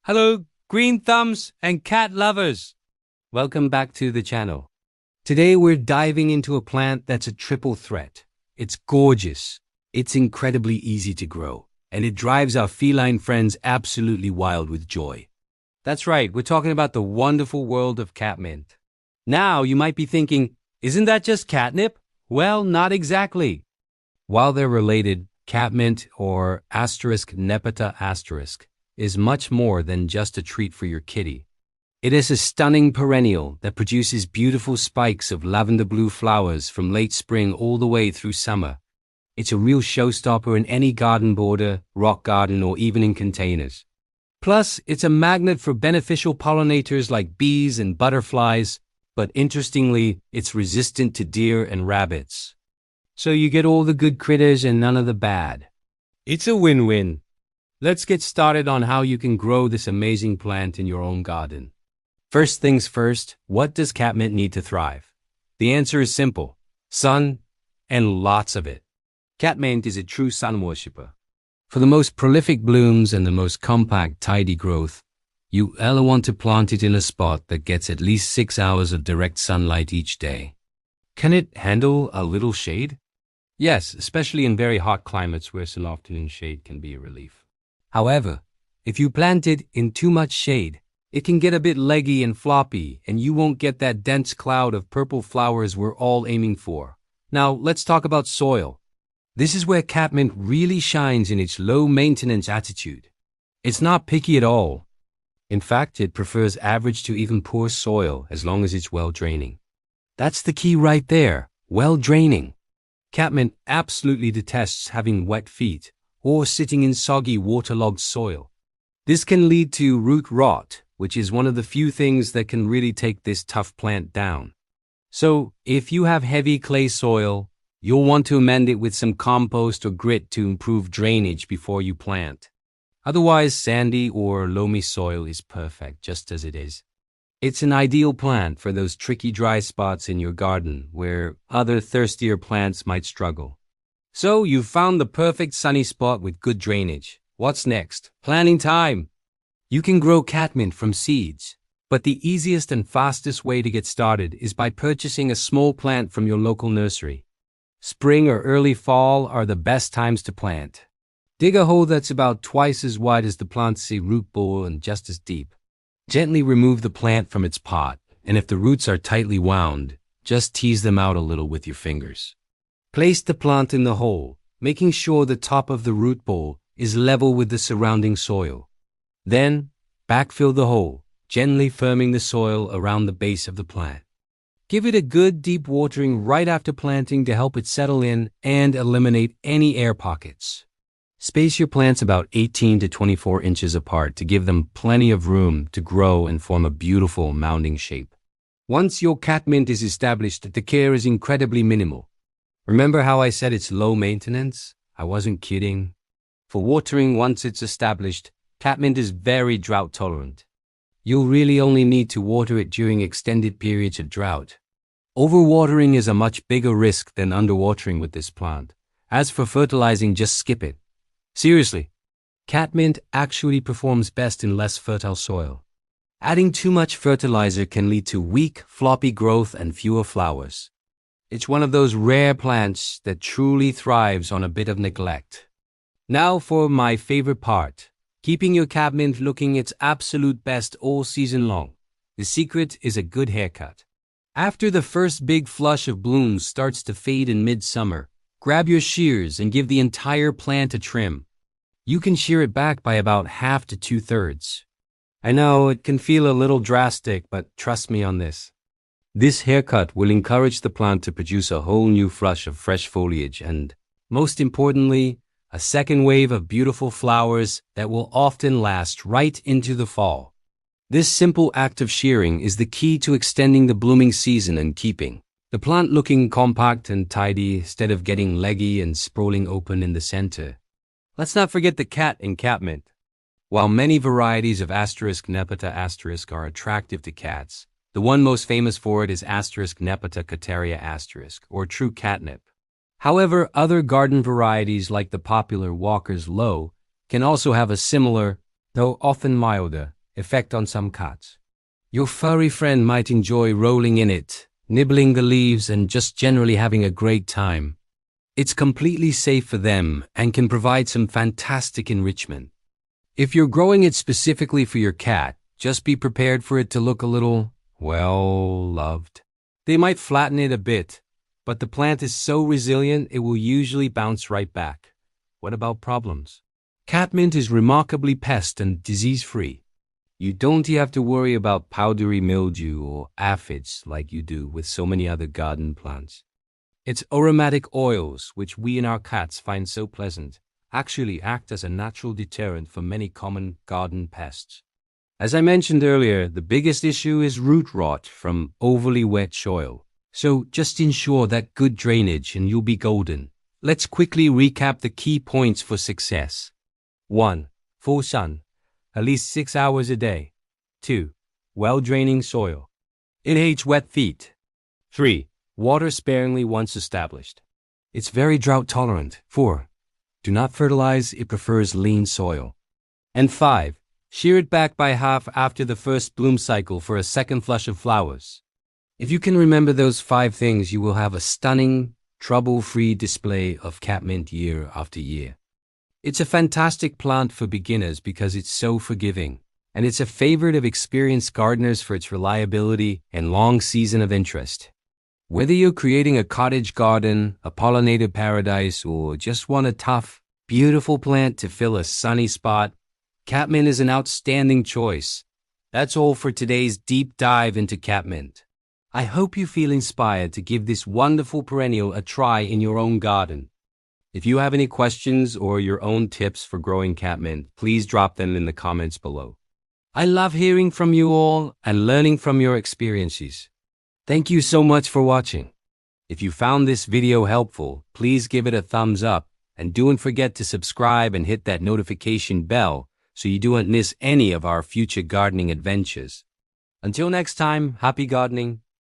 Hello, green thumbs and cat lovers. Welcome back to the channel. Today we're diving into a plant that's a triple threat. It's gorgeous, it's incredibly easy to grow, and it drives our feline friends absolutely wild with joy. That's right, we're talking about the wonderful world of catmint. Now you might be thinking, isn't that just catnip? Well, not exactly. While they're related, catmint or *Nepeta* is much more than just a treat for your kitty. It is a stunning perennial that produces beautiful spikes of lavender blue flowers from late spring all the way through summer. It's a real showstopper in any garden border, rock garden, or even in containers. Plus, it's a magnet for beneficial pollinators like bees and butterflies, but interestingly, it's resistant to deer and rabbits. So you get all the good critters and none of the bad. It's a win-win. Let's get started on how you can grow this amazing plant in your own garden. First things first, what does catmint need to thrive? The answer is simple: sun, and lots of it. Catmint is a true sun worshipper. For the most prolific blooms and the most compact, tidy growth, you want to plant it in a spot that gets at least 6 hours of direct sunlight each day. Can it handle a little shade? Yes, especially in very hot climates where some afternoon shade can be a relief. However, if you plant it in too much shade, it can get a bit leggy and floppy, and you won't get that dense cloud of purple flowers we're all aiming for. Now, let's talk about soil. This is where catmint really shines in its low-maintenance attitude. It's not picky at all. In fact, it prefers average to even poor soil as long as it's well-draining. That's the key right there, well-draining. Catmint absolutely detests having wet feet or sitting in soggy, waterlogged soil. This can lead to root rot, which is one of the few things that can really take this tough plant down. So, if you have heavy clay soil, you'll want to amend it with some compost or grit to improve drainage before you plant. Otherwise, sandy or loamy soil is perfect just as it is. It's an ideal plant for those tricky dry spots in your garden where other thirstier plants might struggle. So, you've found the perfect sunny spot with good drainage. What's next? Planting time! You can grow catmint from seeds, but the easiest and fastest way to get started is by purchasing a small plant from your local nursery. Spring or early fall are the best times to plant. Dig a hole that's about twice as wide as the plant's root ball and just as deep. Gently remove the plant from its pot, and if the roots are tightly wound, just tease them out a little with your fingers. Place the plant in the hole, making sure the top of the root ball is level with the surrounding soil. Then, backfill the hole, gently firming the soil around the base of the plant. Give it a good deep watering right after planting to help it settle in and eliminate any air pockets. Space your plants about 18 to 24 inches apart to give them plenty of room to grow and form a beautiful mounding shape. Once your catmint is established, the care is incredibly minimal. Remember how I said it's low maintenance? I wasn't kidding. For watering once it's established, catmint is very drought tolerant. You'll really only need to water it during extended periods of drought. Overwatering is a much bigger risk than underwatering with this plant. As for fertilizing, just skip it. Seriously, catmint actually performs best in less fertile soil. Adding too much fertilizer can lead to weak, floppy growth and fewer flowers. It's one of those rare plants that truly thrives on a bit of neglect. Now for my favorite part, keeping your catmint looking its absolute best all season long. The secret is a good haircut. After the first big flush of blooms starts to fade in midsummer, grab your shears and give the entire plant a trim. You can shear it back by about half to 2/3. I know it can feel a little drastic, but trust me on this. This haircut will encourage the plant to produce a whole new flush of fresh foliage and, most importantly, a second wave of beautiful flowers that will often last right into the fall. This simple act of shearing is the key to extending the blooming season and keeping the plant looking compact and tidy instead of getting leggy and sprawling open in the center. Let's not forget the cat in catmint. While many varieties of *Nepeta* are attractive to cats, the one most famous for it is *Nepeta* or true catnip. However, other garden varieties like the popular Walker's Low can also have a similar, though often milder, effect on some cats. Your furry friend might enjoy rolling in it, nibbling the leaves, and just generally having a great time. It's completely safe for them and can provide some fantastic enrichment. If you're growing it specifically for your cat, just be prepared for it to look a little, well, loved. They might flatten it a bit, but the plant is so resilient it will usually bounce right back. What about problems? Catmint is remarkably pest and disease-free. You don't have to worry about powdery mildew or aphids like you do with so many other garden plants. Its aromatic oils, which we and our cats find so pleasant, actually act as a natural deterrent for many common garden pests. As I mentioned earlier, the biggest issue is root rot from overly wet soil. So just ensure that good drainage and you'll be golden. Let's quickly recap the key points for success. 1. Full sun, at least 6 hours a day. 2. Well-draining soil. It hates wet feet. 3. Water sparingly once established. It's very drought tolerant. 4. Do not fertilize, it prefers lean soil. And 5. Shear it back by half after the first bloom cycle for a second flush of flowers. If you can remember those 5 things, you will have a stunning, trouble-free display of catmint year after year. It's a fantastic plant for beginners because it's so forgiving, and it's a favorite of experienced gardeners for its reliability and long season of interest. Whether you're creating a cottage garden, a pollinator paradise, or just want a tough, beautiful plant to fill a sunny spot, catmint is an outstanding choice. That's all for today's deep dive into catmint. I hope you feel inspired to give this wonderful perennial a try in your own garden. If you have any questions or your own tips for growing catmint, please drop them in the comments below. I love hearing from you all and learning from your experiences. Thank you so much for watching. If you found this video helpful, please give it a thumbs up and don't forget to subscribe and hit that notification bell so you don't miss any of our future gardening adventures. Until next time, happy gardening.